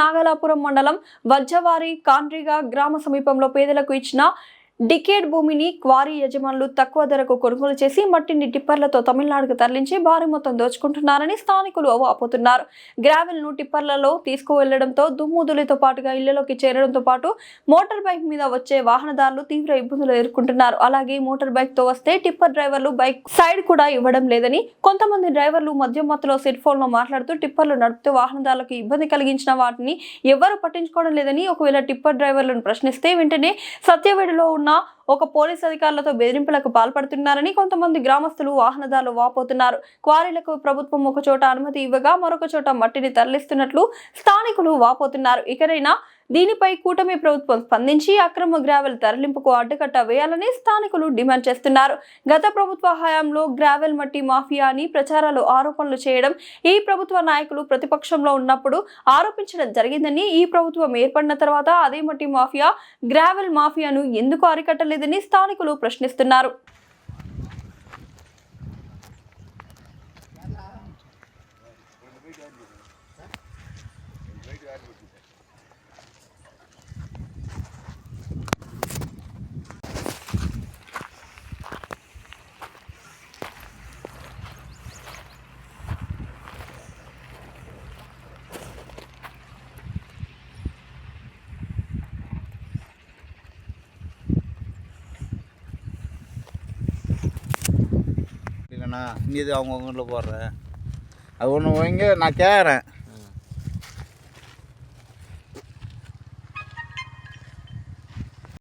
నాగలాపురం మండలం వజ్జవారి కాండ్రిగా గ్రామ సమీపంలో పేదలకు ఇచ్చిన డికేడ్ భూమిని క్వారీ యజమానులు తక్కువ ధరకు కొనుగోలు చేసి మట్టిని టిప్పర్లతో తమిళనాడుకు తరలించి భారీ మొత్తం దోచుకుంటున్నారని స్థానికులు వాపోతున్నారు. గ్రావెల్ ను టిప్పర్లలో తీసుకువెళ్లడంతో దుమ్ముదులతో పాటుగా ఇళ్లలోకి చేరడంతో పాటు మోటార్ బైక్ మీద వచ్చే వాహనదారులు తీవ్ర ఇబ్బందులు ఎదుర్కొంటున్నారు. అలాగే మోటార్ బైక్ తో వస్తే టిప్పర్ డ్రైవర్లు బైక్ సైడ్ కూడా ఇవ్వడం లేదని, కొంతమంది డ్రైవర్లు మధ్య మత్తులో సెల్ ఫోన్ లో మాట్లాడుతూ టిప్పర్లు నడుపుతూ వాహనదారులకు ఇబ్బంది కలిగించిన వాటిని ఎవరు పట్టించుకోవడం లేదని, ఒకవేళ టిప్పర్ డ్రైవర్లను ప్రశ్నిస్తే వెంటనే సత్యవేడులో ఒక పోలీస్ అధికారులతో బెదిరింపులకు పాల్పడుతున్నారని కొంతమంది గ్రామస్తులు వాహనదారులు వాపోతున్నారు. క్వారీలకు ప్రభుత్వం ఒక చోట అనుమతి ఇవ్వగా మరొక చోట మట్టిని తరలిస్తున్నట్లు స్థానికులు వాపోతున్నారు. ఇకనైనా దీనిపై కూటమి ప్రభుత్వం స్పందించి అక్రమ గ్రావెల్ తరలింపుకు అడ్డుకట్ట వేయాలని స్థానికులు డిమాండ్ చేస్తున్నారు. గత ప్రభుత్వ హయాంలో గ్రావెల్ మట్టి మాఫియా అని ప్రచారాలు ఆరోపణలు చేయడం ఈ ప్రభుత్వ నాయకులు ప్రతిపక్షంలో ఉన్నప్పుడు ఆరోపించడం జరిగిందని, ఈ ప్రభుత్వం ఏర్పడిన తర్వాత అదే మట్టి మాఫియా గ్రావెల్ మాఫియాను ఎందుకు అరికట్టలేదని స్థానికులు ప్రశ్నిస్తున్నారు. இல்லைண்ணா நீ இது அவங்க ஊரில் போடுறேன் அது ஒன்று வைங்க நான் கேட்குறேன்.